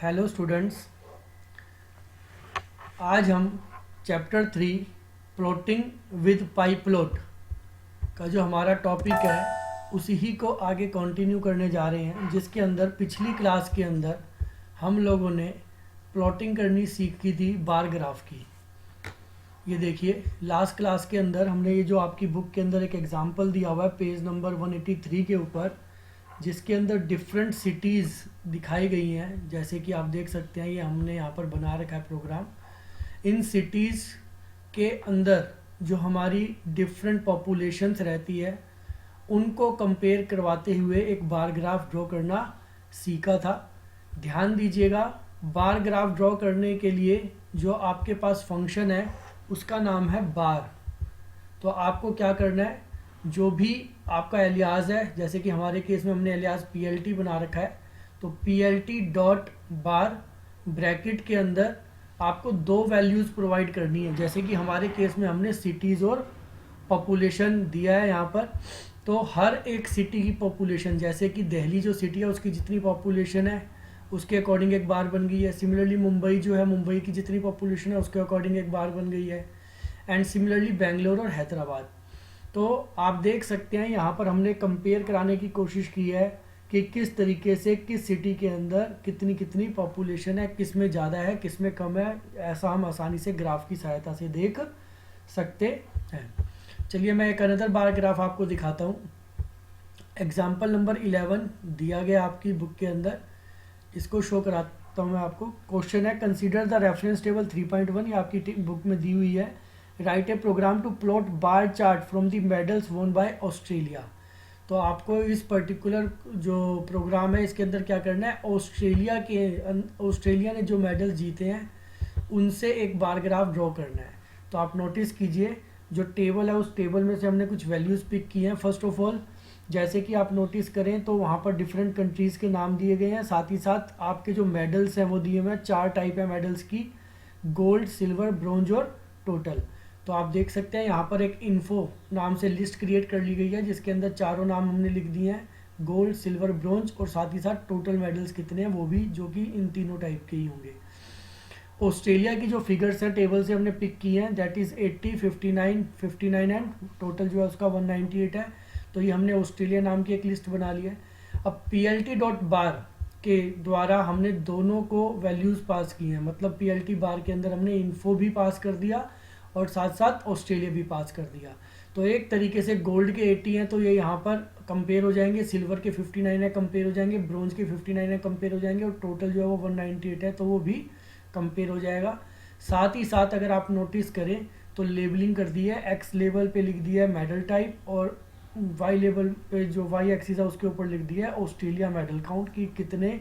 Hello students, आज हम chapter 3 plotting with pi plot का जो हमारा टॉपिक है उसी ही को आगे कंटिन्यू करने जा रहे हैं, जिसके अंदर पिछली क्लास के अंदर हम लोगों ने प्लॉटिंग करनी सीखी थी बार ग्राफ की। ये देखिए, लास्ट क्लास के अंदर हमने ये जो आपकी बुक के अंदर एक एग्जांपल दिया हुआ है पेज नंबर 183 के ऊपर, जिसके अंदर डिफरेंट सिटीज़ दिखाई गई हैं। जैसे कि आप देख सकते हैं, ये हमने यहाँ पर बना रखा है प्रोग्राम। इन सिटीज़ के अंदर जो हमारी डिफरेंट पॉपुलेशंस रहती है उनको कंपेयर करवाते हुए एक बार ग्राफ ड्रॉ करना सीखा था। ध्यान दीजिएगा, बार ग्राफ ड्रॉ करने के लिए जो आपके पास फंक्शन है उसका नाम है बार। तो आपको क्या करना है, जो भी आपका एलियाज है, जैसे कि हमारे केस में हमने एलियाज PLT बना रखा है, तो PLT डॉट बार ब्रैकेट के अंदर आपको दो वैल्यूज़ प्रोवाइड करनी है। जैसे कि हमारे केस में हमने सिटीज़ और पॉपुलेशन दिया है यहाँ पर, तो हर एक सिटी की पॉपुलेशन, जैसे कि दिल्ली जो सिटी है उसकी जितनी पॉपुलेशन है उसके अकॉर्डिंग एक बार बन गई है। सिमिलरली मुंबई जो है, मुंबई की जितनी पॉपुलेशन है उसके अकॉर्डिंग एक बार बन गई है। एंड सिमिलरली बेंगलोर और हैदराबाद। तो आप देख सकते हैं यहाँ पर हमने कंपेयर कराने की कोशिश की है कि किस तरीके से किस सिटी के अंदर कितनी कितनी पॉपुलेशन है, किस में ज़्यादा है किस में कम है। ऐसा हम आसानी से ग्राफ की सहायता से देख सकते हैं। चलिए मैं एक अनदर बार ग्राफ आपको दिखाता हूँ। एग्जाम्पल नंबर 11 दिया गया आपकी बुक के अंदर, इसको शो कराता हूँ मैं आपको। क्वेश्चन है, कंसीडर द रेफरेंस टेबल 3.1, ये आपकी बुक में दी हुई है। Write a program to plot bar chart from the medals won by Australia. तो आपको इस पर्टिकुलर जो प्रोग्राम है इसके अंदर क्या करना है, ऑस्ट्रेलिया ने जो मेडल्स जीते हैं उनसे एक बार ग्राफ ड्रॉ करना है। तो आप नोटिस कीजिए, जो टेबल है उस टेबल में से हमने कुछ वैल्यूज़ पिक की हैं। फर्स्ट ऑफ ऑल, जैसे कि आप नोटिस करें तो वहाँ पर डिफरेंट कंट्रीज़ के नाम दिए गए हैं। साथ ही साथ आपके जो मेडल्स हैं वो दिए हुए हैं। 4 टाइप है मेडल्स की, गोल्ड, सिल्वर, ब्रॉन्ज और टोटल। तो आप देख सकते हैं यहाँ पर एक इन्फो नाम से लिस्ट क्रिएट कर ली गई है, जिसके अंदर चारों नाम हमने लिख दिए हैं, गोल्ड, सिल्वर, ब्रॉन्ज, और साथ ही साथ टोटल मेडल्स कितने हैं वो भी, जो कि इन तीनों टाइप के ही होंगे। ऑस्ट्रेलिया की जो फिगर्स हैं टेबल से हमने पिक की हैं, दैट इज़ 80, 59 एंड टोटल जो है उसका 198 है। तो ये हमने ऑस्ट्रेलिया नाम की एक लिस्ट बना ली है। अब PLT डॉट बार के द्वारा हमने दोनों को वैल्यूज़ पास की हैं, मतलब PLT बार के अंदर हमने इन्फो भी पास कर दिया और साथ साथ ऑस्ट्रेलिया भी पास कर दिया। तो एक तरीके से गोल्ड के 80 हैं तो ये यहाँ पर कंपेयर हो जाएंगे, सिल्वर के 59 है कंपेयर हो जाएंगे, ब्रॉन्ज के 59 है कंपेयर हो जाएंगे, और टोटल जो है वो 198 है तो वो भी कंपेयर हो जाएगा। साथ ही साथ अगर आप नोटिस करें तो लेबलिंग कर दी है, एक्स लेवल पे लिख दिया है मेडल टाइप, और वाई लेवल पे जो वाई एक्सिस है उसके ऊपर लिख दिया है ऑस्ट्रेलिया मेडल काउंट, कि कितने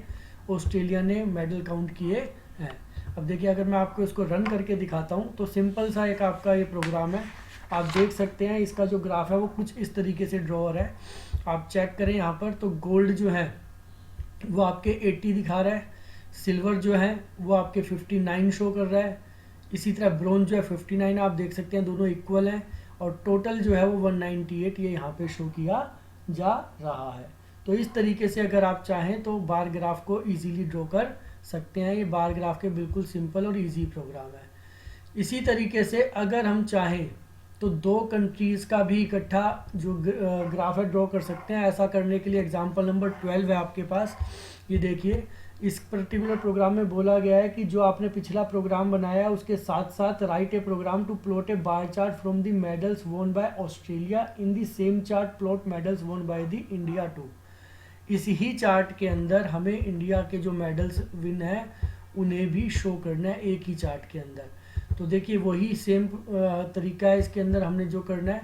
ऑस्ट्रेलिया ने मेडल काउंट किए हैं। अब देखिए, अगर मैं आपको इसको रन करके दिखाता हूँ तो सिंपल सा एक आपका ये प्रोग्राम है। आप देख सकते हैं इसका जो ग्राफ है वो कुछ इस तरीके से ड्रॉ हो रहा है। आप चेक करें यहाँ पर, तो गोल्ड जो है वो आपके 80 दिखा रहा है, सिल्वर जो है वो आपके 59 शो कर रहा है, इसी तरह ब्रॉन्ज जो है 59, आप देख सकते हैं दोनों इक्वल हैं, और टोटल जो है वो 198 ये यहाँ पे शो किया जा रहा है। तो इस तरीके से अगर आप चाहें तो बार ग्राफ को इजीली ड्रॉ कर सकते हैं। ये बार ग्राफ के बिल्कुल सिंपल और इजी प्रोग्राम है। इसी तरीके से अगर हम चाहें तो दो कंट्रीज़ का भी इकट्ठा जो ग्राफ है ड्रॉ कर सकते हैं। ऐसा करने के लिए एग्जांपल नंबर 12 है आपके पास। ये देखिए, इस पर्टिकुलर प्रोग्राम में बोला गया है कि जो आपने पिछला प्रोग्राम बनाया है उसके साथ साथ write a program to plot a bar chart from the medals won by Australia in the same chart plot medals won by the India too. इस ही चार्ट के अंदर हमें इंडिया के जो मेडल्स विन है उन्हें भी शो करना है एक ही चार्ट के अंदर। तो देखिए, वही सेम तरीका है इसके अंदर। हमने जो करना है,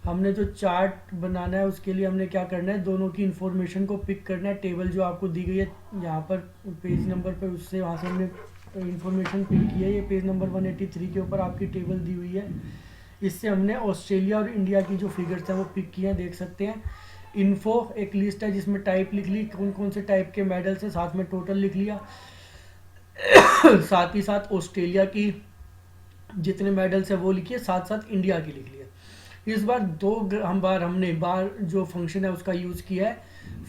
हमने जो चार्ट बनाना है उसके लिए हमने क्या करना है, दोनों की इन्फॉर्मेशन को पिक करना है। टेबल जो आपको दी गई है यहाँ पर पेज नंबर पर, उससे वहाँ से हमने इन्फॉर्मेशन पिक की है। ये पेज नंबर 183 के ऊपर आपकी टेबल दी हुई है। इससे हमने ऑस्ट्रेलिया और इंडिया की जो फिगर्स हैं वो पिक किए हैं, देख सकते हैं। इन्फो एक लिस्ट है जिसमें टाइप लिख ली, कौन कौन से टाइप के मेडल्स हैं, साथ में टोटल लिख लिया। साथ ही साथ ऑस्ट्रेलिया की जितने मेडल्स हैं वो लिखिए, साथ साथ इंडिया की लिख लिया। इस बार हमने बार जो फंक्शन है उसका यूज़ किया है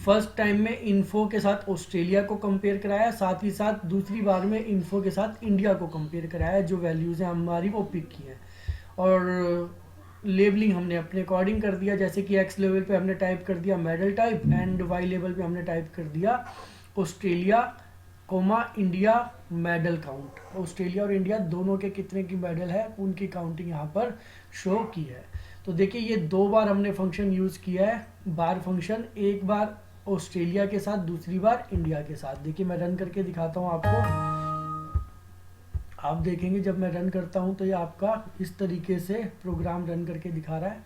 फर्स्ट टाइम में इन्फो के साथ ऑस्ट्रेलिया को कंपेयर कराया, साथ ही साथ दूसरी बार में इन्फो के साथ इंडिया को कंपेयर कराया, जो वैल्यूज़ हैं हमारी वो पिक की हैं। और लेबलिंग हमने अपने अकॉर्डिंग कर दिया, जैसे कि एक्स लेवल पे हमने टाइप कर दिया medal type, and Y level पे हमने टाइप कर दिया Australia comma India medal count. Australia और इंडिया दोनों के कितने की मेडल है उनकी काउंटिंग यहाँ पर शो की है। तो देखिए ये 2 बार हमने फंक्शन यूज़ किया है, बार फंक्शन, एक बार ऑस्ट्रेलिया के साथ, दूसरी बार इंडिया के साथ। देखिए मैं रन करके दिखाता हूँ आपको, आप देखेंगे जब मैं रन करता हूँ तो ये आपका इस तरीके से प्रोग्राम रन करके दिखा रहा है।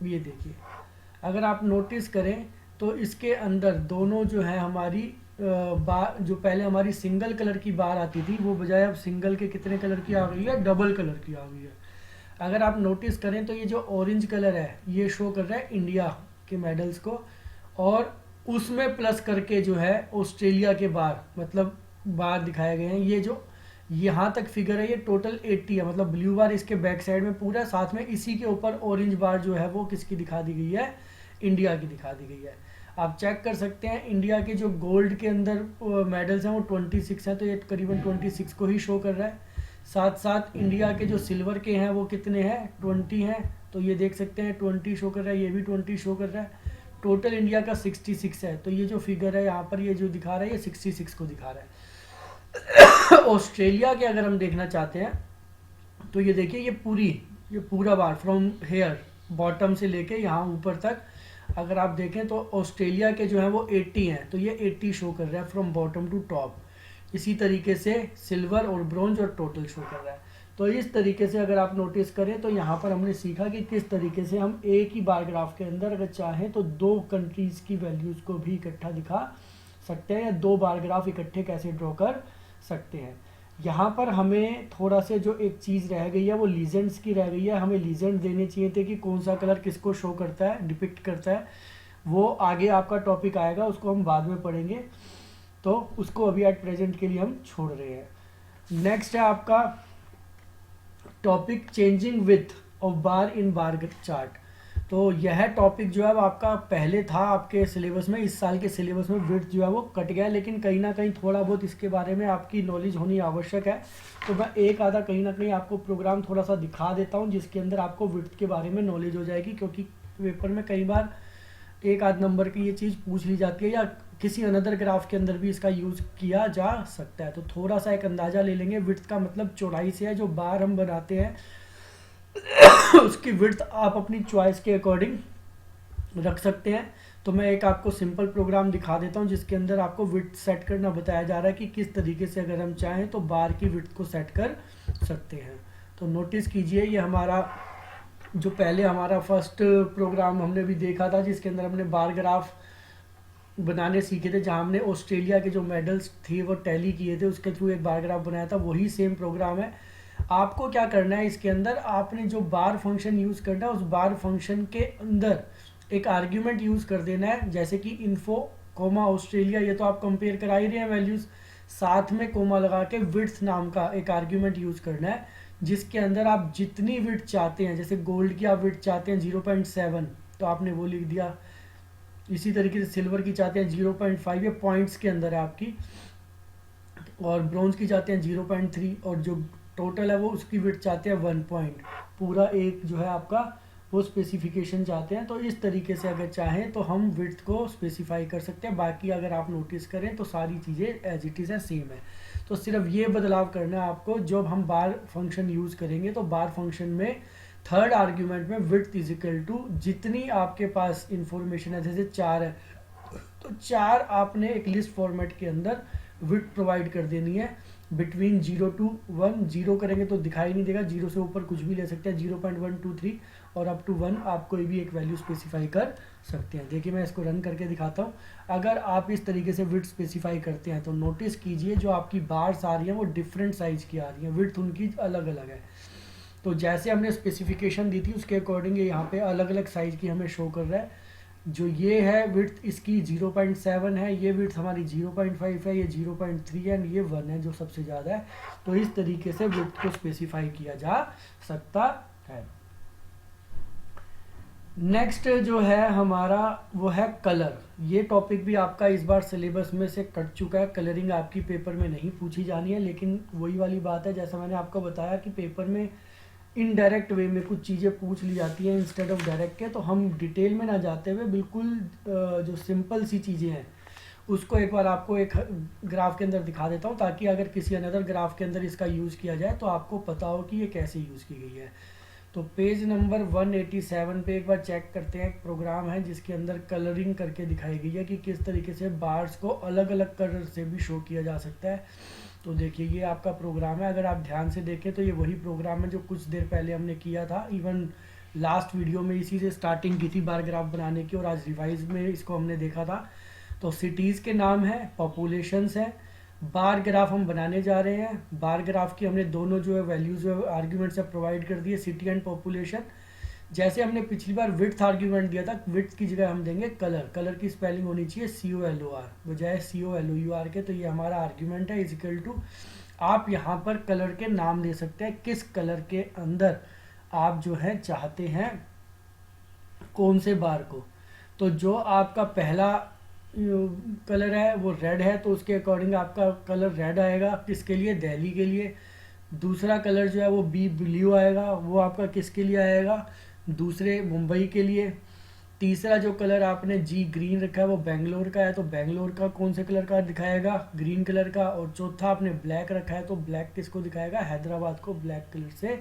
ये देखिए अगर आप नोटिस करें तो इसके अंदर दोनों जो है हमारी बार, जो पहले हमारी सिंगल कलर की बार आती थी वो बजाय अब सिंगल के कितने कलर की आ गई है, डबल कलर की आ गई है। अगर आप नोटिस करें तो ये जो ऑरेंज कलर है ये शो कर रहा है इंडिया के मेडल्स को, और उसमें प्लस करके जो है ऑस्ट्रेलिया के बार, मतलब बार दिखाए गए हैं। ये जो यहाँ तक फिगर है ये टोटल 80 है, मतलब ब्लू बार इसके बैक साइड में पूरा, साथ में इसी के ऊपर ऑरेंज बार जो है वो किसकी दिखा दी गई है, इंडिया की दिखा दी गई है। आप चेक कर सकते हैं इंडिया के जो गोल्ड के अंदर मेडल्स हैं वो 26 हैं, तो ये करीबन 26 को ही शो कर रहा है। साथ साथ इंडिया के जो सिल्वर के हैं वो कितने हैं, 20 हैं, तो ये देख सकते हैं 20 शो कर रहा है, ये भी 20 शो कर रहा है। टोटल इंडिया का 66 है, तो ये जो फिगर है यहाँ पर ये जो दिखा रहा है ये 66 को दिखा रहा है। ऑस्ट्रेलिया के अगर हम देखना चाहते हैं तो ये देखिए ये पूरा बार फ्रॉम हेयर बॉटम से लेके यहाँ ऊपर तक अगर आप देखें तो ऑस्ट्रेलिया के जो है वो 80 हैं, तो ये 80 शो कर रहा है फ्रॉम बॉटम टू टॉप। इसी तरीके से सिल्वर और ब्रोंज और टोटल शो कर रहा है। तो इस तरीके से अगर आप नोटिस करें तो यहाँ पर हमने सीखा कि किस तरीके से हम एक ही बार ग्राफ के अंदर अगर चाहें तो 2 कंट्रीज़ की वैल्यूज़ को भी इकट्ठा दिखा सकते हैं, या 2 बार ग्राफ इकट्ठे कैसे ड्रॉ कर सकते हैं। यहाँ पर हमें थोड़ा से जो एक चीज़ रह गई है वो लीजेंड्स की रह गई है, हमें लीजेंड देने चाहिए थे कि कौन सा कलर किसको शो करता है, डिपिक्ट करता है। वो आगे आपका टॉपिक आएगा, उसको हम बाद में पढ़ेंगे, तो उसको अभी एट प्रेजेंट के लिए हम छोड़ रहे हैं। नेक्स्ट है आपका topic changing width of bar in bar chart. तो यह टॉपिक जो है आपका पहले था आपके सिलेबस में, इस साल के सिलेबस में विड्थ जो है वो कट गया है, लेकिन कहीं ना कहीं थोड़ा बहुत इसके बारे में आपकी नॉलेज होनी आवश्यक है। तो मैं एक आधा कहीं ना कहीं आपको प्रोग्राम थोड़ा सा दिखा देता हूँ जिसके अंदर आपको विड्थ के बारे में नॉलेज हो जाएगी, क्योंकि पेपर में कई बार एक आध नंबर की ये चीज़ पूछ ली जाती है, या किसी अनदर ग्राफ के अंदर भी इसका यूज़ किया जा सकता है। तो थोड़ा सा एक अंदाज़ा ले लेंगे। विड्थ का मतलब चौड़ाई से है, जो बार हम बनाते हैं उसकी विड्थ आप अपनी चॉइस के अकॉर्डिंग रख सकते हैं। तो मैं एक आपको सिंपल प्रोग्राम दिखा देता हूं जिसके अंदर आपको विड्थ सेट करना बताया जा रहा है कि किस तरीके से अगर हम चाहें तो बार की विड्थ को सेट कर सकते हैं। तो नोटिस कीजिए ये हमारा जो पहले हमारा फर्स्ट प्रोग्राम हमने भी देखा था जिसके अंदर हमने बार ग्राफ बनाने सीखे थे, जहां हमने ऑस्ट्रेलिया के जो मेडल्स थे वो टैली किए थे, उसके थ्रू एक बार ग्राफ बनाया था। वही सेम प्रोग्राम है। आपको क्या करना है, इसके अंदर आपने जो बार फंक्शन यूज़ करना है उस बार फंक्शन के अंदर एक आर्ग्यूमेंट यूज़ कर देना है, जैसे कि इन्फो कोमा ऑस्ट्रेलिया, ये तो आप कंपेयर करा ही रहे हैं वैल्यूज़, साथ में कोमा लगा के विड्थ नाम का एक आर्ग्यूमेंट यूज़ करना है, जिसके अंदर आप जितनी विड्थ चाहते हैं, जैसे गोल्ड की आप विड्थ चाहते हैं 0.7 तो आपने वो लिख दिया, इसी तरीके से सिल्वर की चाहते हैं 0.5, ये पॉइंट्स के अंदर है आपकी, और ब्रॉन्ज की चाहते हैं 0.3, और जो टोटल है वो उसकी विड्थ चाहते हैं 1 पॉइंट, पूरा एक जो है आपका वो स्पेसिफिकेशन चाहते हैं। तो इस तरीके से अगर चाहें तो हम विड्थ को स्पेसिफाई कर सकते हैं। बाकी अगर आप नोटिस करें तो सारी चीज़ें एज इट इज़ है, सेम है। तो सिर्फ ये बदलाव करना है आपको, जब हम बार फंक्शन यूज़ करेंगे तो बार फंक्शन में थर्ड आर्ग्यूमेंट में विड्थ इज इक्वल टू जितनी आपके पास इंफॉर्मेशन है, जैसे 4 है तो 4 आपने एक लिस्ट फॉर्मेट के अंदर विड्थ प्रोवाइड कर देनी है बिटवीन 0 to 1। 0 करेंगे तो दिखाई नहीं देगा, 0 से ऊपर कुछ भी ले सकते हैं, 0.123 और अप टू 1 आप कोई भी एक वैल्यू स्पेसिफाई कर सकते हैं। देखिए मैं इसको रन करके दिखाता हूँ। अगर आप इस तरीके से विड्थ स्पेसिफाई करते हैं तो नोटिस कीजिए जो आपकी बार्स आ रही हैं वो डिफरेंट साइज की आ रही हैं, विड्थ उनकी अलग अलग है। तो जैसे हमने स्पेसिफिकेशन दी थी उसके अकॉर्डिंग यहाँ पे अलग अलग साइज की हमें शो कर रहा है। जो ये है विड्थ इसकी 0.7 है, ये विड्थ हमारी 0.5 है, ये 0.3 है, ये 1 है जो सबसे ज़्यादा है। तो इस तरीके से विड्थ को स्पेसिफाई किया जा सकता है। नेक्स्ट जो है हमारा वो है कलर। ये टॉपिक भी आपका इस बार सिलेबस में से कट चुका है। कलरिंग आपकी पेपर में नहीं पूछी जानी है, लेकिन वही वाली बात है जैसा मैंने आपको बताया कि पेपर में इनडायरेक्ट वे में कुछ चीज़ें पूछ ली जाती हैं इंस्टेड ऑफ डायरेक्ट के। तो हम डिटेल में ना जाते हुए बिल्कुल जो सिंपल सी चीज़ें हैं उसको एक बार आपको एक ग्राफ के अंदर दिखा देता हूँ, ताकि अगर किसी अनदर ग्राफ के अंदर इसका यूज़ किया जाए तो आपको पता हो कि ये कैसे यूज़ की गई है। तो पेज नंबर 187 पे एक बार चेक करते हैं। एक प्रोग्राम है जिसके अंदर कलरिंग करके दिखाई गई है कि किस तरीके से बार्स को अलग अलग कलर से भी शो किया जा सकता है। तो देखिए ये आपका प्रोग्राम है। अगर आप ध्यान से देखें तो ये वही प्रोग्राम है जो कुछ देर पहले हमने किया था। इवन लास्ट वीडियो में इसी से स्टार्टिंग की थी बार ग्राफ बनाने की, और आज रिवाइज में इसको हमने देखा था। तो सिटीज़ के नाम है, पॉपुलेशंस है, बार ग्राफ हम बनाने जा रहे हैं। बार ग्राफ की हमने दोनों जो है वैल्यूज आर्ग्यूमेंट से प्रोवाइड कर दिए, सिटी एंड पॉपुलेशन। जैसे हमने पिछली बार विड्थ आर्ग्यूमेंट दिया था, विड्थ की जगह हम देंगे कलर। कलर की स्पेलिंग होनी चाहिए COLOR बजाय COLOUR के। तो ये हमारा आर्ग्यूमेंट है इजिकल टू, आप यहाँ पर कलर के नाम दे सकते हैं, किस कलर के अंदर आप जो है चाहते हैं कौन से बार को। तो जो आपका पहला कलर है वो रेड है, तो उसके अकॉर्डिंग आपका कलर रेड आएगा। किसके लिए? दिल्ली के लिए। दूसरा कलर जो है वो ब्लू आएगा, वो आपका किसके लिए आएगा? दूसरे मुंबई के लिए। तीसरा जो कलर आपने ग्रीन रखा है वो बेंगलोर का है, तो बेंगलोर का कौन से कलर का दिखाएगा? ग्रीन कलर का। और चौथा आपने ब्लैक रखा है, तो ब्लैक किसको दिखाएगा? हैदराबाद को ब्लैक कलर से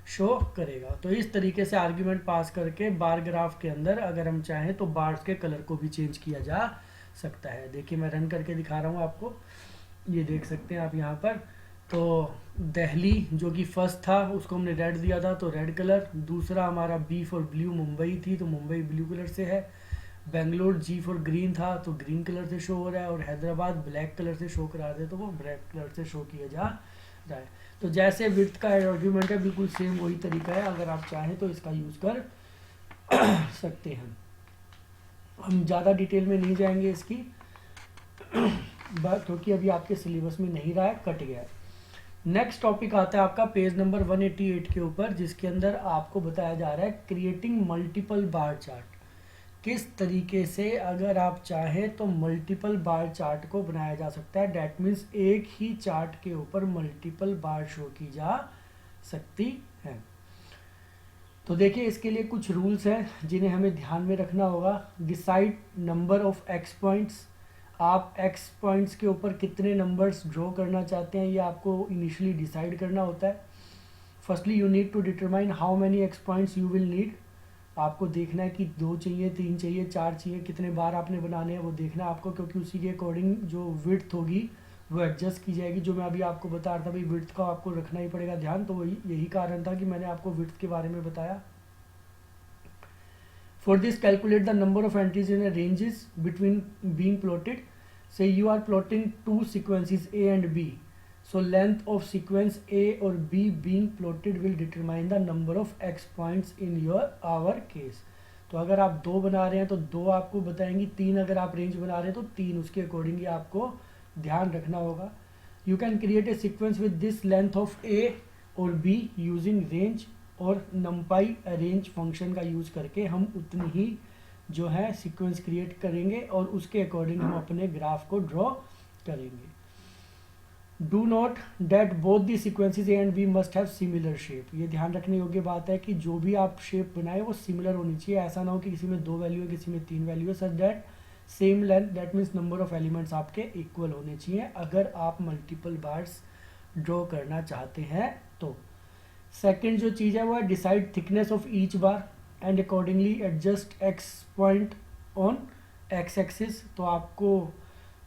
शो करेगा। तो इस तरीके से आर्ग्यूमेंट पास करके बार ग्राफ के अंदर अगर हम चाहें तो बार्स के कलर को भी चेंज किया जा सकता है। देखिए मैं रन करके दिखा रहा हूँ आपको, ये देख सकते हैं आप यहाँ पर। तो दिल्ली जो कि फर्स्ट था उसको हमने रेड दिया था, तो रेड कलर। दूसरा हमारा B फॉर ब्लू मुंबई थी, तो मुंबई ब्लू कलर से है। बेंगलोर G फॉर ग्रीन था, तो ग्रीन कलर से शो हो रहा है। और हैदराबाद ब्लैक कलर से शो करा दे तो वो ब्लैक कलर से शो किया जा रहा है। तो जैसे विड्थ का आर्ग्यूमेंट है बिल्कुल सेम वही तरीका है। अगर आप चाहें तो इसका यूज़ कर सकते हैं। हम ज़्यादा डिटेल में नहीं जाएंगे इसकी बात, क्योंकि अभी आपके सिलेबस में नहीं रहा है, कट गया है। नेक्स्ट टॉपिक आता है आपका पेज नंबर 188 के ऊपर, जिसके अंदर आपको बताया जा रहा है क्रिएटिंग मल्टीपल बार चार्ट। किस तरीके से अगर आप चाहें तो मल्टीपल बार चार्ट को बनाया जा सकता है। डैट मीन्स एक ही चार्ट के ऊपर मल्टीपल बार शो की जा सकती है। तो देखिए इसके लिए कुछ रूल्स हैं जिन्हें हमें ध्यान में रखना होगा। Decide number of x points. आप एक्स पॉइंट्स के ऊपर कितने नंबर्स ड्रॉ करना चाहते हैं ये आपको इनिशियली डिसाइड करना होता है। Firstly you need to determine how many X points you will need. आपको देखना है कि 2 चाहिए, 3 चाहिए, 4 चाहिए, कितने बार आपने बनाने हैं वो देखना है आपको, क्योंकि उसी के अकॉर्डिंग जो विड्थ होगी वो एडजस्ट की जाएगी। जो मैं अभी आपको बता रहा था भाई विड्थ का आपको रखना ही पड़ेगा ध्यान, तो वही यही कारण था कि मैंने आपको विड्थ के बारे में बताया। For this calculate the number of entries in ranges between being plotted. Say you are plotting 2 sequences A and B. So length of sequence A or B being plotted will determine the number of x points in our case. तो अगर आप 2 बना रहे हैं तो 2 आपको बताएंगी, 3 अगर आप रेंज बना रहे हैं तो 3, उसके अकॉर्डिंगली आपको ध्यान रखना होगा। You can create a sequence with this length of A और B यूजिंग रेंज और नंपाई अरेंज फंक्शन का यूज करके हम उतनी ही जो है सीक्वेंस क्रिएट करेंगे और उसके अकॉर्डिंग हम अपने ग्राफ को ड्रॉ करेंगे। Do not that both the sequences A and B must have similar shape. ये ध्यान रखने योग्य बात है कि जो भी आप शेप बनाए वो सिमिलर होनी चाहिए। ऐसा ना हो कि किसी में 2 वैल्यू है, किसी में 3 वैल्यू है। Such that same length, that means number of elements आपके इक्वल होने चाहिए अगर आप मल्टीपल बार्स ड्रॉ करना चाहते हैं तो। सेकेंड जो चीज़ है वो है decide thickness of each bar and accordingly adjust x point on x axis. तो आपको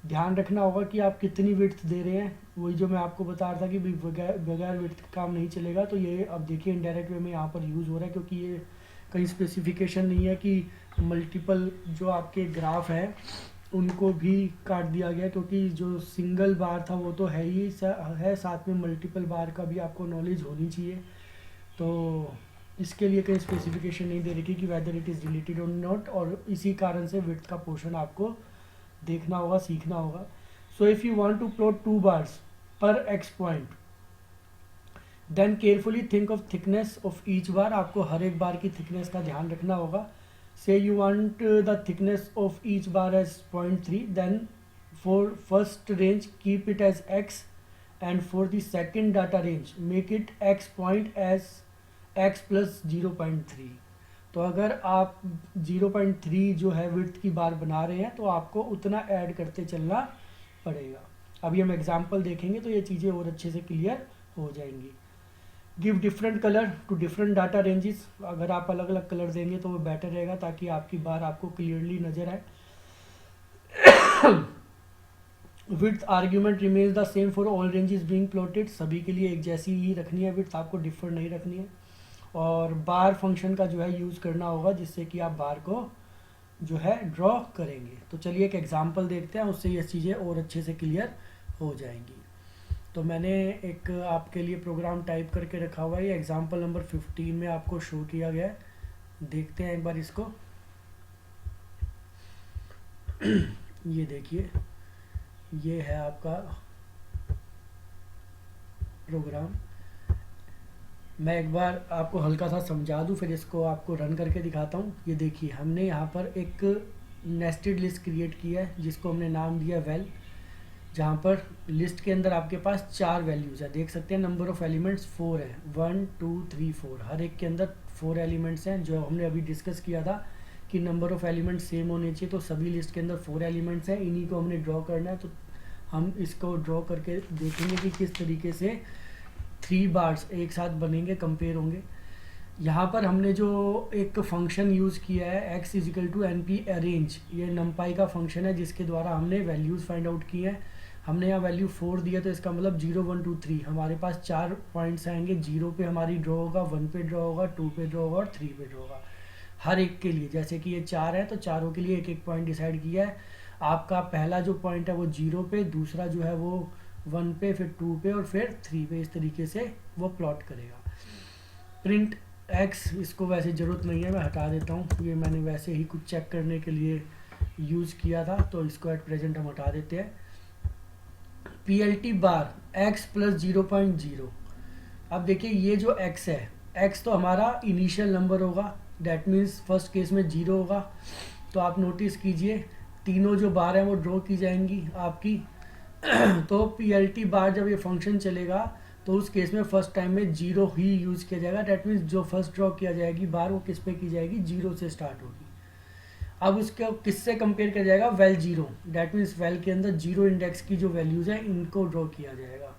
ध्यान रखना होगा कि आप कितनी विड्थ दे रहे हैं। वही जो मैं आपको बता रहा था कि बगैर विड्थ काम नहीं चलेगा। तो ये अब देखिए इनडायरेक्ट वे में यहाँ पर यूज़ हो रहा है, क्योंकि ये कहीं स्पेसिफिकेशन नहीं है कि मल्टीपल जो आपके ग्राफ हैं उनको भी काट दिया गया, क्योंकि जो सिंगल बार था वो तो है ही है, साथ में मल्टीपल बार का भी आपको नॉलेज होनी चाहिए। तो इसके लिए कहीं स्पेसिफिकेशन नहीं दे रखी कि वेदर इट इज़ रिलेटेड और नॉट, और इसी कारण से विड्थ का पोर्शन आपको देखना होगा, सीखना होगा। So if you want to plot 2 bars per X point then carefully think of thickness of each bar. आपको हर एक बार की थिकनेस का ध्यान रखना होगा। say you want the thickness of each bar as 0.3, then for first range keep it as x, and for the second data range make it x point as x plus 0.3. तो अगर आप 0.3 जो है width की बार बना रहे हैं तो आपको उतना ऐड करते चलना पड़ेगा। अभी हम एग्जांपल देखेंगे तो ये चीज़ें और अच्छे से क्लियर हो जाएंगी। Give different colour to different data ranges, अगर आप अलग अलग कलर देंगे तो वो बेटर रहेगा ताकि आपकी बार आपको क्लियरली नज़र आए। Width argument remains the same for all ranges being plotted, सभी के लिए एक जैसी ही रखनी है विड्थ, आपको डिफर नहीं रखनी है। और बार फंक्शन का जो है यूज़ करना होगा जिससे कि आप बार को जो है ड्रॉ करेंगे। तो चलिए एक एग्जांपल देखते हैं, उससे ये चीज़ें और अच्छे से क्लियर हो जाएंगी। तो मैंने एक आपके लिए प्रोग्राम टाइप करके रखा हुआ है, ये एग्जांपल नंबर 15 में आपको शो किया गया है। देखते हैं एक बार इसको। ये देखिए, ये है आपका प्रोग्राम। मैं एक बार आपको हल्का सा समझा दूं, फिर इसको आपको रन करके दिखाता हूँ। ये देखिए, हमने यहाँ पर एक नेस्टेड लिस्ट क्रिएट किया है जिसको हमने नाम दिया वेल, जहाँ पर लिस्ट के अंदर आपके पास 4 वैल्यूज़ है। देख सकते हैं नंबर ऑफ़ एलिमेंट्स 4 है, 1 2 3 4, हर एक के अंदर 4 एलिमेंट्स हैं। जो हमने अभी डिस्कस किया था कि नंबर ऑफ़ एलिमेंट्स सेम होने चाहिए, तो सभी लिस्ट के अंदर 4 एलिमेंट्स हैं, इन्हीं को हमने ड्रॉ करना है। तो हम इसको ड्रॉ करके देखेंगे कि किस तरीके से 3 बार्स एक साथ बनेंगे, कंपेयर होंगे। यहाँ पर हमने जो एक फंक्शन यूज़ किया है x is equal to np arange, ये नमपाई का फंक्शन है जिसके द्वारा हमने वैल्यूज़ फाइंड आउट किए हैं। हमने यहाँ वैल्यू 4 दिया, तो इसका मतलब 0 1 2 3 हमारे पास 4 पॉइंट्स आएंगे। 0 पे हमारी ड्रॉ होगा, 1 पे ड्रॉ होगा, 2 पे ड्रॉ होगा और 3 पे ड्रॉ होगा। हर एक के लिए, जैसे कि ये 4 है तो चारों के लिए एक एक पॉइंट डिसाइड किया है। आपका पहला जो पॉइंट है वो 0 पे, दूसरा जो है वो 1 पे, फिर 2 पे और फिर 3 पे, इस तरीके से वो प्लॉट करेगा। प्रिंट एक्स, इसको वैसे ज़रूरत नहीं है, मैं हटा देता हूँ, ये मैंने वैसे ही कुछ चेक करने के लिए यूज़ किया था, तो इसको एट प्रेजेंट हम हटा देते हैं। PLT बार x प्लस 0.0। अब देखिए, ये जो x है, x तो हमारा इनिशियल नंबर होगा, डैट मीन्स फर्स्ट केस में 0 होगा। तो आप नोटिस कीजिए, तीनों जो बार हैं वो ड्रॉ की जाएंगी आपकी। तो PLT बार जब ये फंक्शन चलेगा तो उस केस में फर्स्ट टाइम में 0 ही यूज़ किया जाएगा। डैट मीन्स जो फर्स्ट ड्रॉ किया जाएगी बार, वो किस पे की जाएगी, 0 से स्टार्ट होगी। अब उसको किससे कंपेयर किया जाएगा, वेल 0, डैट मीन्स वेल के अंदर 0 इंडेक्स की जो वैल्यूज़ हैं इनको ड्रॉ किया जाएगा।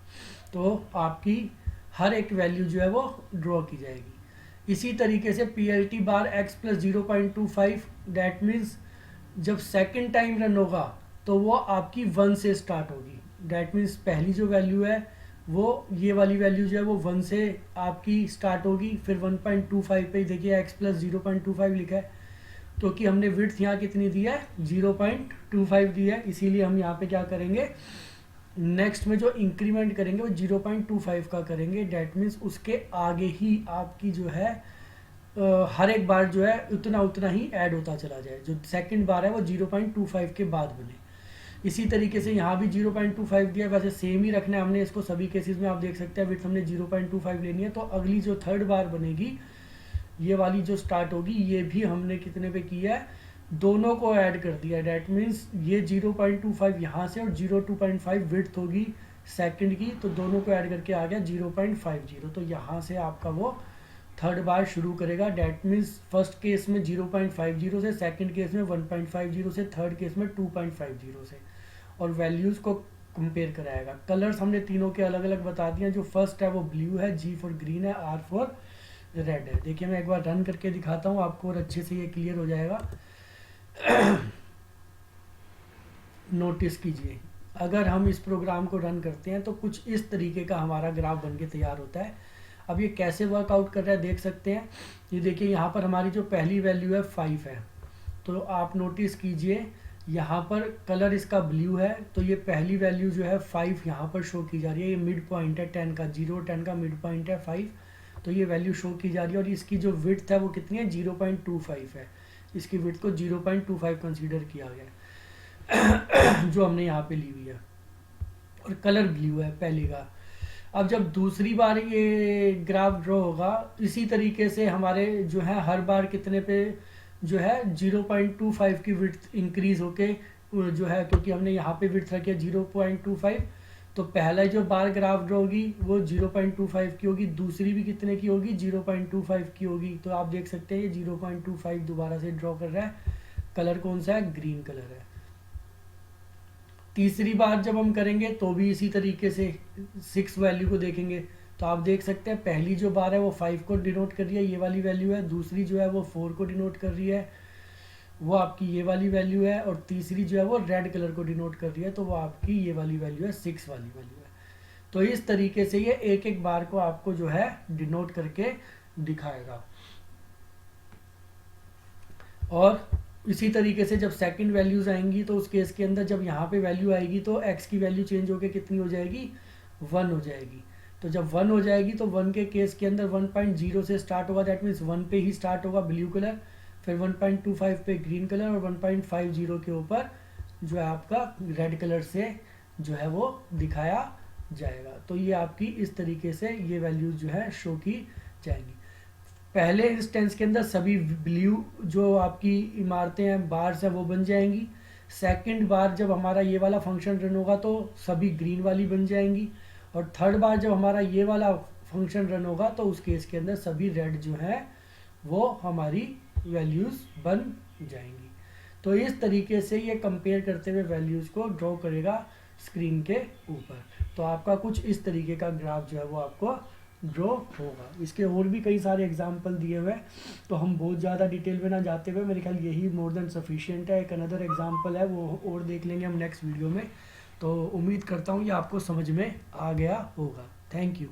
तो आपकी हर एक वैल्यू जो है वो ड्रॉ की जाएगी। इसी तरीके से PLT bar x plus 0.25, that means जब सेकेंड टाइम रन होगा तो वो आपकी 1 से स्टार्ट होगी। डैट मीन्स पहली जो वैल्यू है वो, ये वाली वैल्यू जो है वो 1 से आपकी स्टार्ट होगी, फिर 1.25 पे देखिए x प्लस 0.25 लिखा है, तो कि हमने विड्थ यहाँ कितनी दी है, 0.25 दी है। इसीलिए हम यहाँ पे क्या करेंगे, नेक्स्ट में जो इंक्रीमेंट करेंगे वो 0.25 का करेंगे। डैट मीन्स उसके आगे ही आपकी जो है हर एक बार जो है उतना उतना ही ऐड होता चला जाए। जो सेकंड बार है वो 0.25 के बाद बने। इसी तरीके से यहाँ भी 0.25 दिया, वैसे सेम ही रखना है हमने इसको सभी केसेस में। आप देख सकते हैं विड्थ हमने 0.25 लेनी है, तो अगली जो थर्ड बार बनेगी, ये वाली जो स्टार्ट होगी, ये भी हमने कितने पे किया है, दोनों को ऐड कर दिया। डैट मीन्स ये 0.25 यहाँ से और 0.25 विड्थ होगी सेकंड की, तो दोनों को ऐड करके आ गया 0.50। तो यहाँ से आपका वो थर्ड बार शुरू करेगा। डैट मीन्स फर्स्ट केस में 0.50 से, सेकंड केस में 1.50 से, थर्ड केस में 2.50 से, और वैल्यूज़ को कंपेयर कराएगा। कलर्स हमने तीनों के अलग अलग बता दिए। जो फर्स्ट है वो ब्लू है, G फॉर ग्रीन है, R फॉर रेड है। देखिए मैं एक बार रन करके दिखाता हूँ आपको और अच्छे से ये क्लियर हो जाएगा। नोटिस कीजिए, अगर हम इस प्रोग्राम को रन करते हैं तो कुछ इस तरीके का हमारा ग्राफ बनके तैयार होता है। अब ये कैसे वर्कआउट कर रहा है देख सकते हैं। ये देखिए, यहाँ पर हमारी जो पहली वैल्यू है 5 है, तो आप नोटिस कीजिए यहाँ पर कलर इसका ब्लू है, तो ये पहली वैल्यू जो है 5 यहाँ पर शो की जा रही है। ये मिड पॉइंट है 10 का, 0 10 का मिड पॉइंट है 5, तो ये वैल्यू शो की जा रही है। और इसकी जो विड्थ है वो कितनी है, 0.25 है। इसकी विड्थ को 0.25 कंसीडर किया गया है जो हमने यहाँ पे ली हुई है, और कलर ब्लू है पहले का। अब जब दूसरी बार ये ग्राफ ड्रॉ होगा, इसी तरीके से हमारे जो है हर बार कितने पे जो है 0.25 की विड्थ इंक्रीज होके जो है, क्योंकि हमने यहाँ पे विड्थ रखी है 0.25, तो पहला जो बार ग्राफ ड्रॉ होगी वो 0.25 की होगी, दूसरी भी कितने की होगी 0.25 की होगी। तो आप देख सकते हैं ये 0.25 दोबारा से ड्रॉ कर रहा है। कलर कौन सा है, ग्रीन कलर है। तीसरी बार जब हम करेंगे तो भी इसी तरीके से 6 वैल्यू को देखेंगे। तो आप देख सकते हैं पहली जो बार है वो 5 को डिनोट कर रही है, ये वाली वैल्यू है। दूसरी जो है वो 4 को डिनोट कर रही है, वो आपकी ये वाली वैल्यू है। और तीसरी जो है वो रेड कलर को डिनोट कर रही है, तो वो आपकी ये वाली वैल्यू है, 6 वाली वैल्यू है। तो इस तरीके से ये एक एक बार को आपको जो है डिनोट करके दिखाएगा। और इसी तरीके से जब सेकंड वैल्यूज आएंगी तो उस केस के अंदर जब यहाँ पे वैल्यू आएगी तो x की वैल्यू चेंज होकर कितनी हो जाएगी, 1 हो जाएगी। तो जब 1 हो जाएगी तो 1 के केस के अंदर 1.0 से स्टार्ट होगा, दैट मीन्स 1 पे ही स्टार्ट होगा ब्लू कलर, फिर 1.25 पे ग्रीन कलर, और 1.50 के ऊपर जो है आपका रेड कलर से जो है वो दिखाया जाएगा। तो ये आपकी इस तरीके से ये वैल्यूज जो है शो की जाएंगी। पहले इंस्टेंस के अंदर सभी ब्लू जो आपकी इमारतें हैं बार्स हैं वो बन जाएंगी। सेकंड बार जब हमारा ये वाला फंक्शन रन होगा तो सभी ग्रीन वाली बन जाएंगी। और थर्ड बार जब हमारा ये वाला फंक्शन रन होगा तो उस केस के अंदर सभी रेड जो है वो हमारी वैल्यूज बन जाएंगी। तो इस तरीके से ये कंपेयर करते हुए वैल्यूज को ड्रॉ करेगा स्क्रीन के ऊपर। तो आपका कुछ इस तरीके का ग्राफ जो है वो आपको ड्रॉ होगा। इसके और भी कई सारे एग्जाम्पल दिए हुए हैं, तो हम बहुत ज़्यादा डिटेल में ना जाते हुए मेरे ख्याल यही मोर देन सफिशिएंट है। एक अनदर एग्जाम्पल है वो और देख लेंगे हम नेक्स्ट वीडियो में। तो उम्मीद करता हूँ ये आपको समझ में आ गया होगा। Thank you.